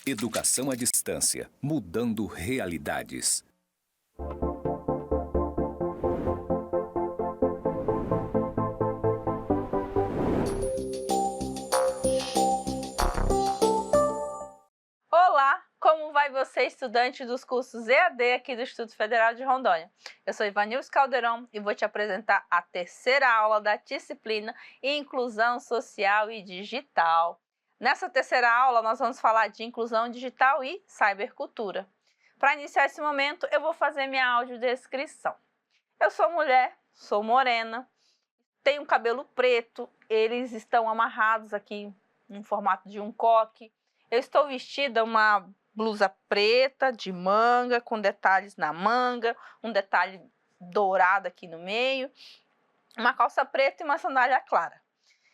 Educação à distância, mudando realidades. Olá, como vai você, estudante dos cursos EAD aqui do Instituto Federal de Rondônia? Eu sou Ivanilce Caldeirão e vou te apresentar a terceira aula da disciplina Inclusão Social e Digital. Nessa terceira aula, nós vamos falar de inclusão digital e cybercultura. Para iniciar esse momento, eu vou fazer minha audiodescrição. Eu sou mulher, sou morena, tenho cabelo preto, eles estão amarrados aqui no formato de um coque. Eu estou vestida uma blusa preta de manga, com detalhes na manga, um detalhe dourado aqui no meio, uma calça preta e uma sandália clara.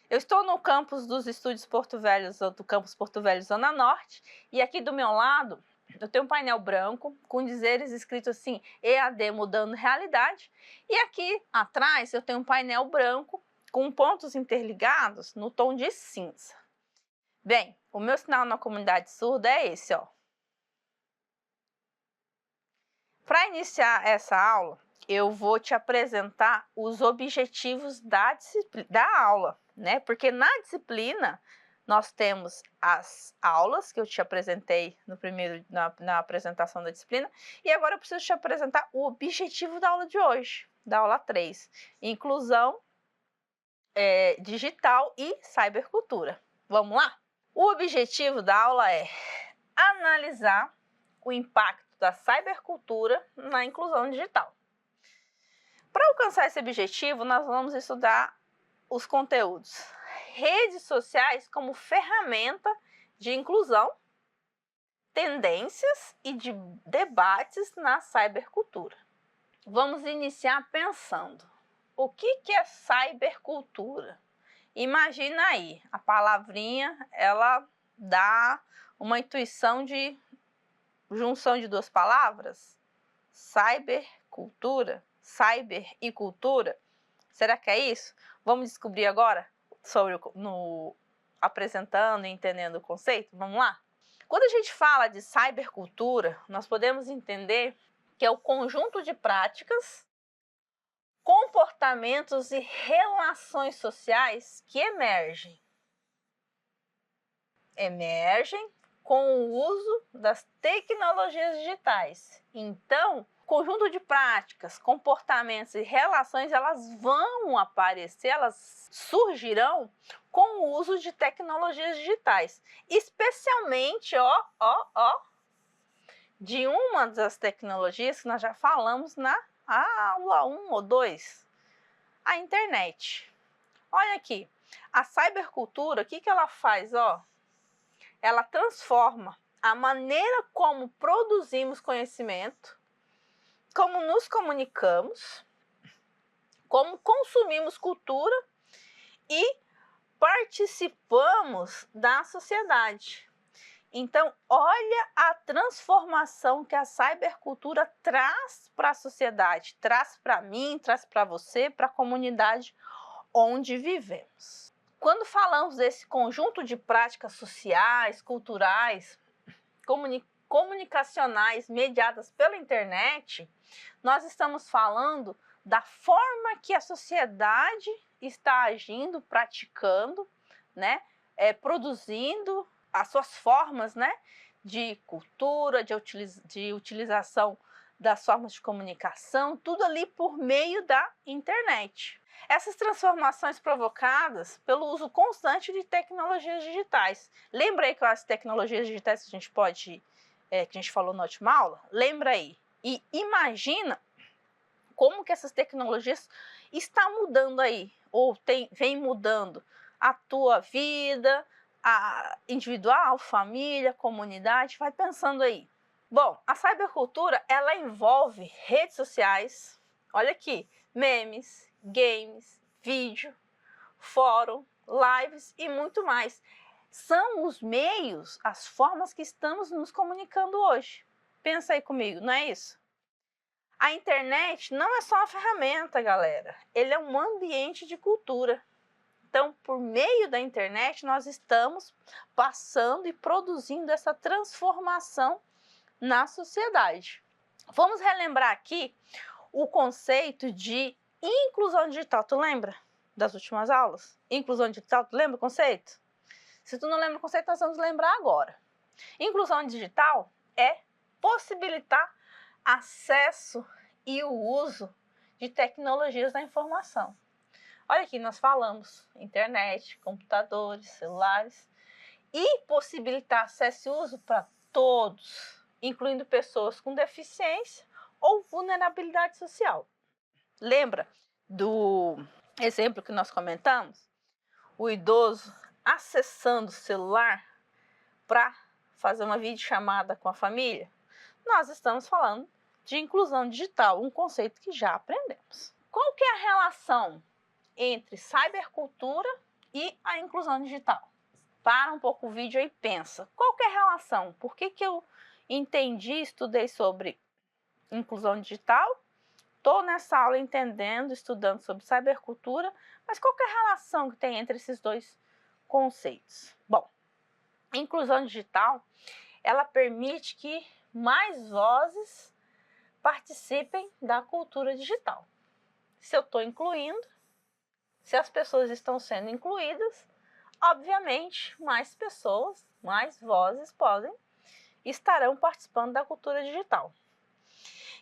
Eu estou no campus dos Estúdios Porto Velho, do campus Porto Velho, Zona Norte, e aqui do meu lado eu tenho um painel branco com dizeres escritos assim, EAD mudando realidade, e aqui atrás eu tenho um painel branco com pontos interligados no tom de cinza. Bem, o meu sinal na comunidade surda é esse, ó. Para iniciar essa aula, eu vou te apresentar os objetivos da aula, né? Porque na disciplina nós temos as aulas que eu te apresentei na apresentação da disciplina, e agora eu preciso te apresentar o objetivo da aula de hoje, da aula 3, inclusão digital e cybercultura. Vamos lá? O objetivo da aula é analisar o impacto da cybercultura na inclusão digital. Para alcançar esse objetivo, nós vamos estudar os conteúdos redes sociais como ferramenta de inclusão, tendências e de debates na cybercultura. Vamos iniciar pensando, o que é cybercultura? Imagina aí, a palavrinha, ela dá uma intuição de junção de duas palavras, cybercultura, cyber e cultura. Será que é isso? Vamos descobrir agora apresentando e entendendo o conceito? Vamos lá? Quando a gente fala de cybercultura, nós podemos entender que é o conjunto de práticas, comportamentos e relações sociais que emergem com o uso das tecnologias digitais. Então, conjunto de práticas, comportamentos e relações, elas vão aparecer, elas surgirão com o uso de tecnologias digitais, especialmente, de uma das tecnologias que nós já falamos na aula 1 ou 2, a internet. Olha aqui, a cybercultura, o que ela faz, Ela transforma a maneira como produzimos conhecimento, como nos comunicamos, como consumimos cultura e participamos da sociedade. Então, olha a transformação que a cybercultura traz para a sociedade, traz para mim, traz para você, para a comunidade onde vivemos. Quando falamos desse conjunto de práticas sociais, culturais, comunicacionais mediadas pela internet, nós estamos falando da forma que a sociedade está agindo, praticando, né, produzindo as suas formas, né, de cultura, de utilização das formas de comunicação, tudo ali por meio da internet. Essas transformações provocadas pelo uso constante de tecnologias digitais. Lembra aí que as tecnologias digitais que a gente falou na última aula? Lembra aí. E imagina como que essas tecnologias estão mudando aí, ou vem mudando a tua vida, a individual, família, comunidade, vai pensando aí. Bom, a cybercultura, ela envolve redes sociais, olha aqui, memes, games, vídeo, fórum, lives e muito mais. São os meios, as formas que estamos nos comunicando hoje. Pensa aí comigo, não é isso? A internet não é só uma ferramenta, galera. Ele é um ambiente de cultura. Então, por meio da internet, nós estamos passando e produzindo essa transformação na sociedade. Vamos relembrar aqui o conceito de inclusão digital. Tu lembra das últimas aulas? Inclusão digital, tu lembra o conceito? Se tu não lembra o conceito, nós vamos lembrar agora. Inclusão digital é possibilitar acesso e o uso de tecnologias da informação. Olha aqui, nós falamos internet, computadores, celulares e possibilitar acesso e uso para todos, incluindo pessoas com deficiência ou vulnerabilidade social. Lembra do exemplo que nós comentamos? O idoso acessando o celular para fazer uma videochamada com a família? Nós estamos falando de inclusão digital, um conceito que já aprendemos. Qual que é a relação entre cybercultura e a inclusão digital? Para um pouco o vídeo e pensa, qual que é a relação? Por que eu entendi, estudei sobre inclusão digital? Estou nessa aula entendendo, estudando sobre cybercultura, mas qual que é a relação que tem entre esses dois conceitos? Bom, a inclusão digital, ela permite que mais vozes participem da cultura digital. Se eu estou incluindo, se as pessoas estão sendo incluídas, obviamente mais pessoas, mais vozes estarão participando da cultura digital.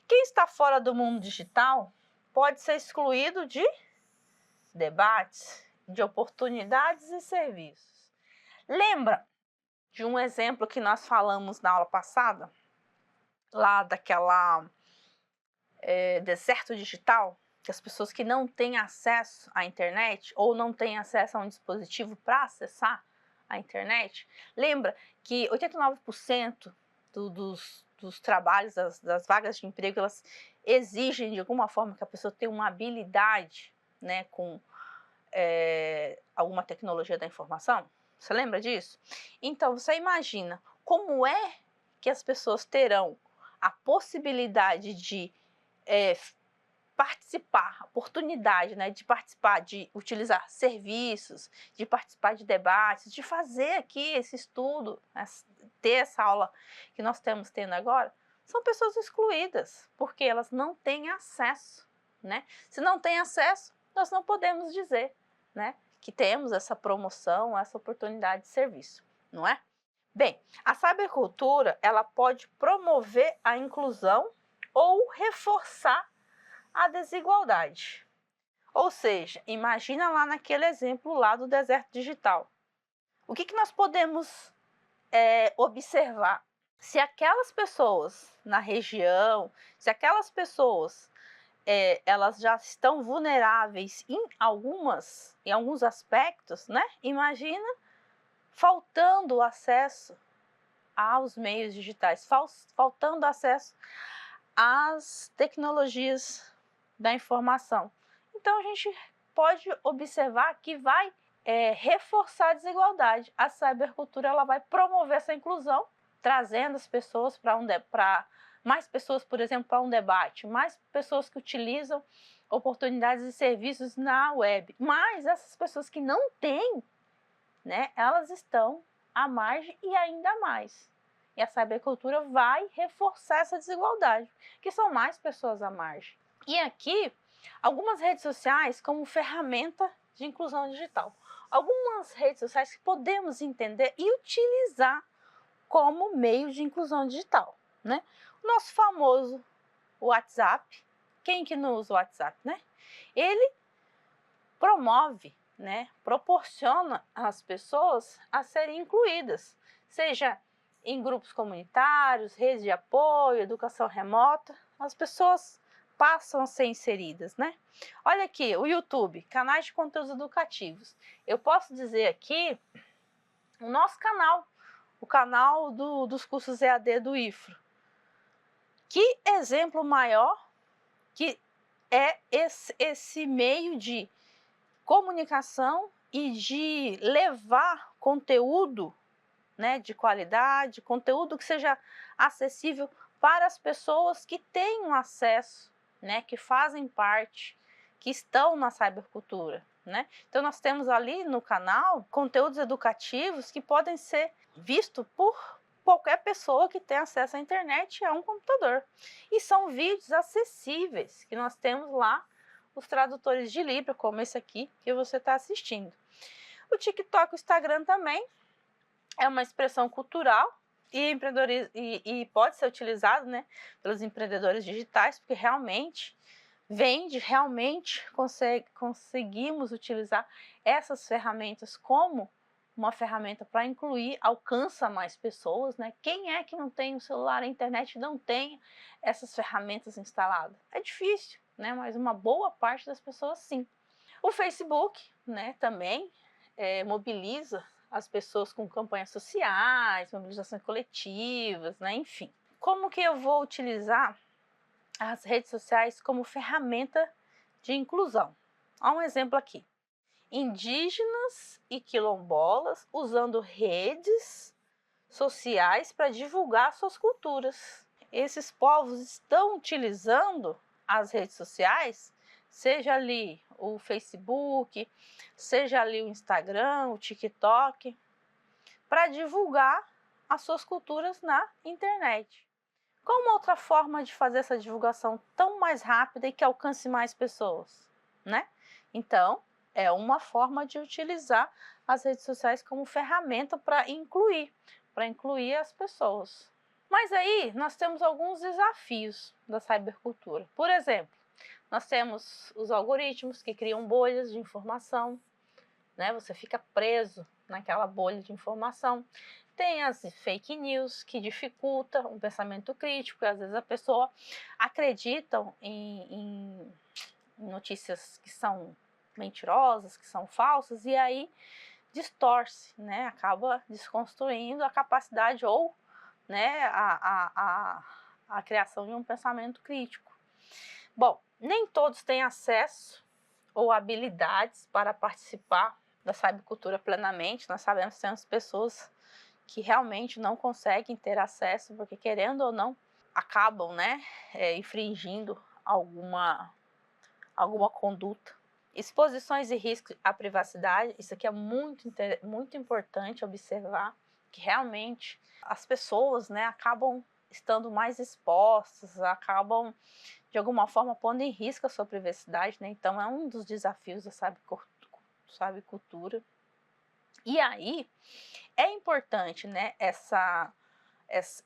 Quem está fora do mundo digital pode ser excluído de debates, de oportunidades e serviços. Lembra de um exemplo que nós falamos na aula passada, lá daquela deserto digital, que as pessoas que não têm acesso à internet ou não têm acesso a um dispositivo para acessar a internet, lembra que 89% dos trabalhos, das vagas de emprego, elas exigem de alguma forma que a pessoa tenha uma habilidade, né, com alguma tecnologia da informação? Você lembra disso? Então, você imagina como é que as pessoas terão a possibilidade de participar, a oportunidade, né, de participar, de utilizar serviços, de participar de debates, de fazer aqui esse estudo, ter essa aula que nós estamos tendo agora, são pessoas excluídas, porque elas não têm acesso, né? Se não têm acesso, nós não podemos dizer, né, que temos essa promoção, essa oportunidade de serviço, não é? Bem, a cybercultura, ela pode promover a inclusão ou reforçar a desigualdade. Ou seja, imagina lá naquele exemplo lá do deserto digital. O que nós podemos observar? Se aquelas pessoas na região, se aquelas pessoas elas já estão vulneráveis em alguns aspectos, né? Imagina faltando acesso aos meios digitais, faltando acesso às tecnologias da informação. Então, a gente pode observar que vai reforçar a desigualdade. A cybercultura, ela vai promover essa inclusão, trazendo as pessoas para mais pessoas, por exemplo, para um debate, mais pessoas que utilizam oportunidades e serviços na web. Mas essas pessoas que não têm, né, elas estão à margem e ainda mais. E a cybercultura vai reforçar essa desigualdade, que são mais pessoas à margem. E aqui, algumas redes sociais como ferramenta de inclusão digital. Algumas redes sociais que podemos entender e utilizar como meio de inclusão digital, né? O nosso famoso WhatsApp, quem que não usa o WhatsApp, né? Ele promove, né, proporciona às pessoas a serem incluídas, seja em grupos comunitários, redes de apoio, educação remota, as pessoas passam a ser inseridas, né? Olha aqui, o YouTube, canais de conteúdos educativos. Eu posso dizer aqui o nosso canal, o canal dos cursos EAD do IFRO. Que exemplo maior que é esse meio de comunicação e de levar conteúdo, né, de qualidade, conteúdo que seja acessível para as pessoas que tenham acesso, né, que fazem parte, que estão na cybercultura, né? Então nós temos ali no canal conteúdos educativos que podem ser vistos por qualquer pessoa que tem acesso à internet e a um computador. E são vídeos acessíveis que nós temos lá, os tradutores de Libra, como esse aqui que você está assistindo. O TikTok e o Instagram também é uma expressão cultural e pode ser utilizado, né, pelos empreendedores digitais, porque realmente conseguimos utilizar essas ferramentas como uma ferramenta para incluir, alcança mais pessoas, né? Quem é que não tem um celular, a internet e não tem essas ferramentas instaladas? É difícil, né? Mas uma boa parte das pessoas sim. O Facebook, né, também mobiliza as pessoas com campanhas sociais, mobilizações coletivas, né? Enfim. Como que eu vou utilizar as redes sociais como ferramenta de inclusão? Há um exemplo aqui. Indígenas e quilombolas usando redes sociais para divulgar suas culturas. Esses povos estão utilizando as redes sociais, seja ali o Facebook, seja ali o Instagram, o TikTok, para divulgar as suas culturas na internet. Qual uma outra forma de fazer essa divulgação tão mais rápida e que alcance mais pessoas, né? Então, é uma forma de utilizar as redes sociais como ferramenta para incluir as pessoas. Mas aí nós temos alguns desafios da cybercultura. Por exemplo, nós temos os algoritmos que criam bolhas de informação, né? Você fica preso naquela bolha de informação. Tem as fake news que dificultam o pensamento crítico, e às vezes a pessoa acredita em notícias que são mentirosas, que são falsas, e aí distorce, né? Acaba desconstruindo a capacidade ou, né, a criação de um pensamento crítico. Bom, nem todos têm acesso ou habilidades para participar da cybercultura plenamente. Nós sabemos que temos pessoas que realmente não conseguem ter acesso, porque querendo ou não, acabam, né, infringindo alguma conduta. Exposições e riscos à privacidade, isso aqui é muito importante observar, que realmente as pessoas, né, acabam estando mais expostas, acabam de alguma forma pondo em risco a sua privacidade, né? Então é um dos desafios da cybercultura. E aí é importante, né,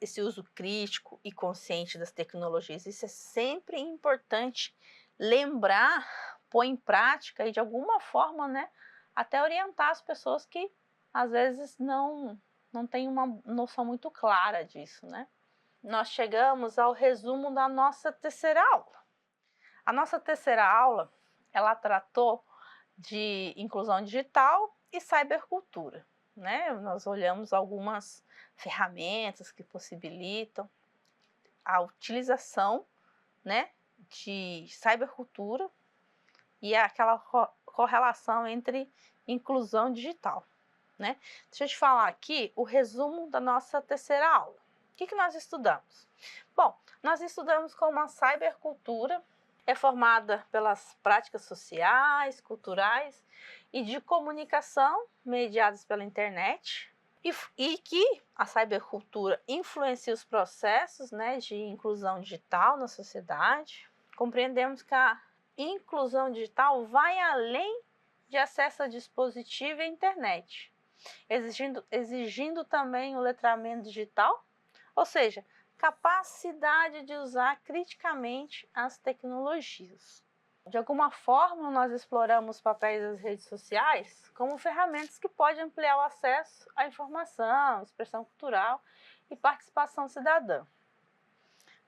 esse uso crítico e consciente das tecnologias. Isso é sempre importante lembrar, pôr em prática e de alguma forma, né, até orientar as pessoas que às vezes não têm uma noção muito clara disso, né? Nós chegamos ao resumo da nossa terceira aula. A nossa terceira aula, ela tratou de inclusão digital e cybercultura, né? Nós olhamos algumas ferramentas que possibilitam a utilização, né, de cybercultura e aquela correlação entre inclusão digital, né? Deixa eu te falar aqui o resumo da nossa terceira aula. O que nós estudamos? Bom, nós estudamos como a cybercultura é formada pelas práticas sociais, culturais e de comunicação mediadas pela internet e que a cybercultura influencia os processos, né, de inclusão digital na sociedade. Compreendemos que a inclusão digital vai além de acesso a dispositivo e internet, exigindo também o letramento digital, ou seja, capacidade de usar criticamente as tecnologias. De alguma forma, nós exploramos os papéis das redes sociais como ferramentas que podem ampliar o acesso à informação, expressão cultural e participação cidadã.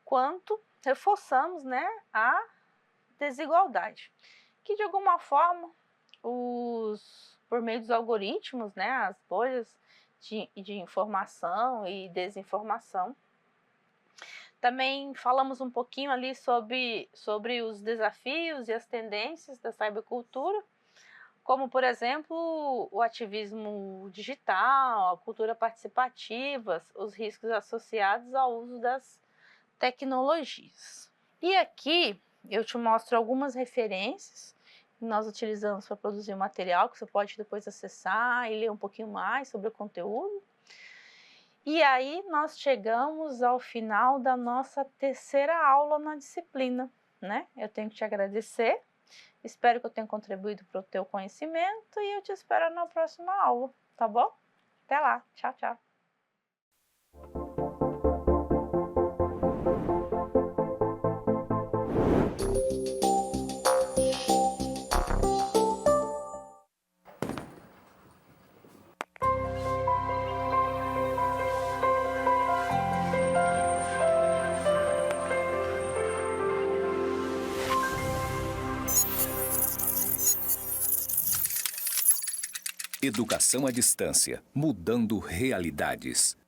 Quanto reforçamos, né, a desigualdade, que de alguma forma, por meio dos algoritmos, né, as bolhas de informação e desinformação. Também falamos um pouquinho ali sobre os desafios e as tendências da cybercultura, como, por exemplo, o ativismo digital, a cultura participativa, os riscos associados ao uso das tecnologias. E aqui eu te mostro algumas referências nós utilizamos para produzir o material, que você pode depois acessar e ler um pouquinho mais sobre o conteúdo. E aí nós chegamos ao final da nossa terceira aula na disciplina, né? Eu tenho que te agradecer, espero que eu tenha contribuído para o teu conhecimento e eu te espero na próxima aula, tá bom? Até lá, tchau, tchau. Educação à distância, mudando realidades.